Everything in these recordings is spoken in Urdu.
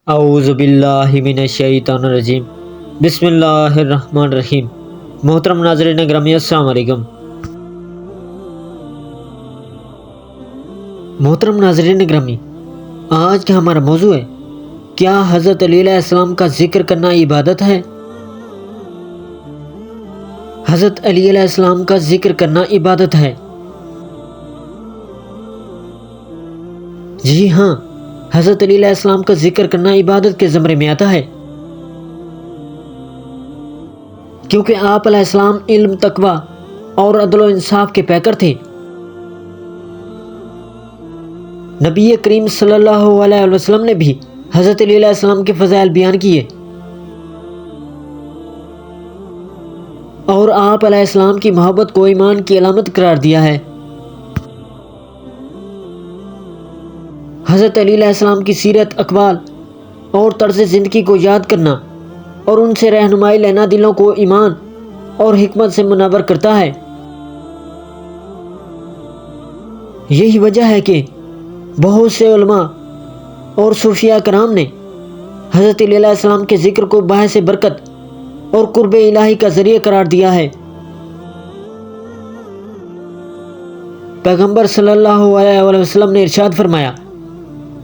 اعوذ باللہ من الشیطان الرجیم بسم اللہ الرحمن الرحیم۔ محترم ناظرین گرامی السلام علیکم۔ محترم ناظرین گرامی، آج کا ہمارا موضوع ہے، کیا حضرت علی علیہ السلام کا ذکر کرنا عبادت ہے؟ حضرت علی علیہ السلام کا ذکر کرنا عبادت ہے؟ جی ہاں، حضرت علی علیہ السلام کا ذکر کرنا عبادت کے زمرے میں آتا ہے، کیونکہ آپ علیہ السلام علم، تقوی اور عدل و انصاف کے پیکر تھے۔ نبی کریم صلی اللہ علیہ وسلم نے بھی حضرت علی علیہ السلام کے فضائل بیان کیے اور آپ علیہ السلام کی محبت کو ایمان کی علامت قرار دیا ہے۔ حضرت علی علیہ السلام کی سیرت، اقوال اور طرز زندگی کو یاد کرنا اور ان سے رہنمائی لینا دلوں کو ایمان اور حکمت سے منور کرتا ہے۔ یہی وجہ ہے کہ بہت سے علماء اور صوفیاء کرام نے حضرت علی علیہ السلام کے ذکر کو باعث برکت اور قرب الہی کا ذریعہ قرار دیا ہے۔ پیغمبر صلی اللہ علیہ وسلم نے ارشاد فرمایا،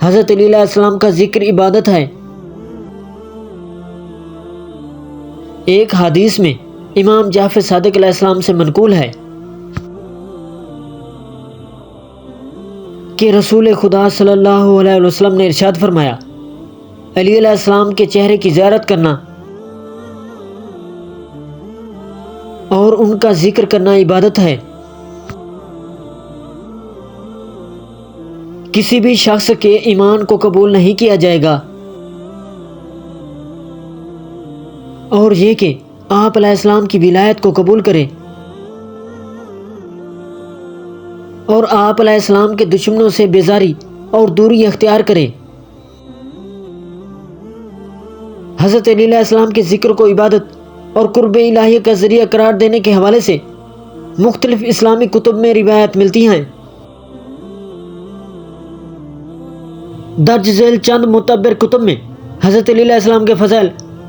حضرت علی علیہ السلام کا ذکر عبادت ہے۔ ایک حدیث میں امام جعفر صادق علیہ السلام سے منقول ہے کہ رسول خدا صلی اللہ علیہ وسلم نے ارشاد فرمایا، علی علیہ السلام کے چہرے کی زیارت کرنا اور ان کا ذکر کرنا عبادت ہے۔ کسی بھی شخص کے ایمان کو قبول نہیں کیا جائے گا اور یہ کہ آپ علیہ السلام کی ولایت کو قبول کرے اور آپ علیہ السلام کے دشمنوں سے بیزاری اور دوری اختیار کرے۔ حضرت علی علیہ السلام کے ذکر کو عبادت اور قرب الہی کا ذریعہ قرار دینے کے حوالے سے مختلف اسلامی کتب میں روایت ملتی ہیں۔ درج ذیل چند معتبر کتب میں حضرت علی علیہ السلام کے فضائل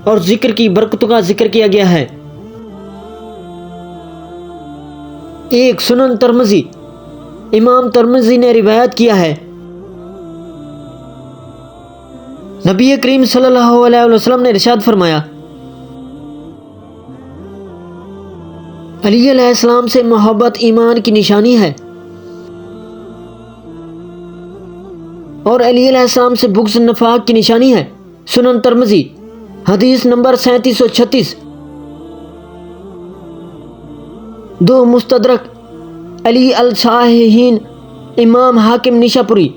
اور ذکر کی برکتوں کا ذکر کیا گیا ہے۔ ایک سنن ترمذی، امام ترمذی نے روایت کیا ہے، نبی کریم صلی اللہ علیہ وسلم نے ارشاد فرمایا، علی علیہ السلام سے محبت ایمان کی نشانی ہے اور علی علیہ السلام سے بغض نفاق کی نشانی ہے۔ سنن ترمذی حدیث نمبر 3736۔ دو مستدرک علی الصحیحین، امام حاکم نیشاپوری۔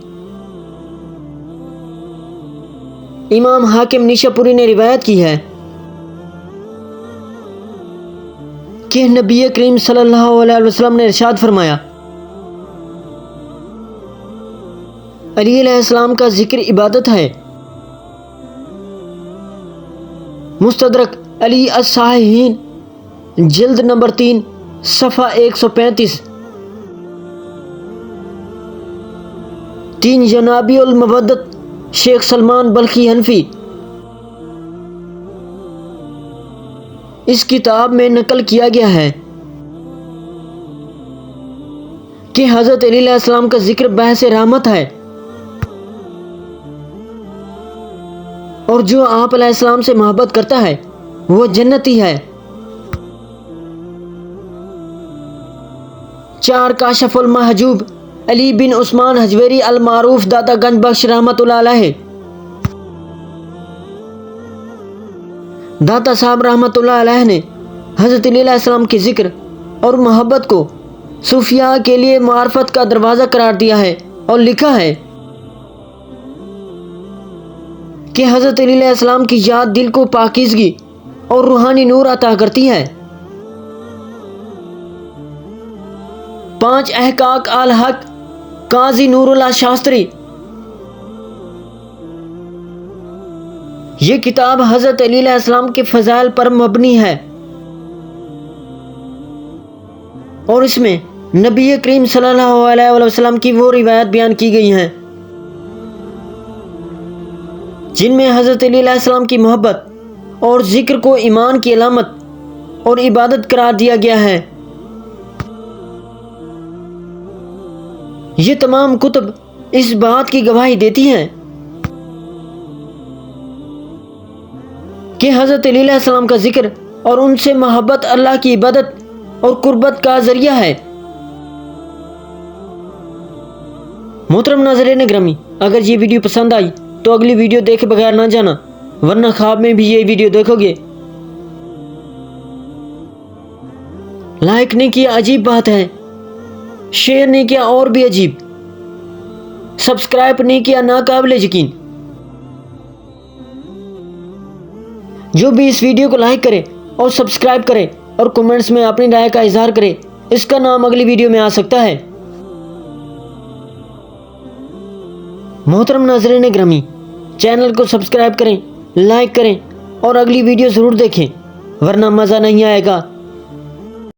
امام حاکم نیشاپوری نے روایت کی ہے کہ نبی کریم صلی اللہ علیہ وسلم نے ارشاد فرمایا، علی علیہ السلام کا ذکر عبادت ہے۔ مستدرک علی الصحیحین، جلد نمبر 3، صفحہ 135۔ 3 جنابی المودت شیخ سلمان بلخی حنفی۔ اس کتاب میں نقل کیا گیا ہے کہ حضرت علی علیہ السلام کا ذکر باعث رحمت ہے اور جو آپ علیہ السلام سے محبت کرتا ہے وہ جنتی ہے۔ 4 کاشف المحجوب علی بن عثمان حجویری المعروف داتا گنج بخش رحمۃ اللہ علیہ۔ داتا صاحب رحمۃ اللہ علیہ نے حضرت علی علیہ السلام کے ذکر اور محبت کو صوفیاء کے لیے معرفت کا دروازہ قرار دیا ہے اور لکھا ہے کہ حضرت علی علیہ السلام کی یاد دل کو پاکیزگی اور روحانی نور عطا کرتی ہے۔ 5 احقاق الحق قاضی نور اللہ شاستری۔ یہ کتاب حضرت علی علیہ السلام کے فضائل پر مبنی ہے اور اس میں نبی کریم صلی اللہ علیہ وسلم کی وہ روایت بیان کی گئی ہیں جن میں حضرت علی علیہ السلام کی محبت اور ذکر کو ایمان کی علامت اور عبادت قرار دیا گیا ہے۔ یہ تمام کتب اس بات کی گواہی دیتی ہیں کہ حضرت علی علیہ السلام کا ذکر اور ان سے محبت اللہ کی عبادت اور قربت کا ذریعہ ہے۔ محترم ناظرین گرامی، اگر یہ ویڈیو پسند آئی تو اگلی ویڈیو دیکھے بغیر نہ جانا، ورنہ خواب میں بھی یہ ویڈیو دیکھو گے۔ لائک نہیں کیا عجیب بات ہے، شیئر نہیں کیا اور بھی عجیب، سبسکرائب نہیں کیا ناقابل یقین۔ جو بھی اس ویڈیو کو لائک کرے اور سبسکرائب کرے اور کمنٹس میں اپنی رائے کا اظہار کرے، اس کا نام اگلی ویڈیو میں آ سکتا ہے۔ محترم ناظرین گرامی، چینل کو سبسکرائب کریں، لائک کریں اور اگلی ویڈیو ضرور دیکھیں، ورنہ مزہ نہیں آئے گا۔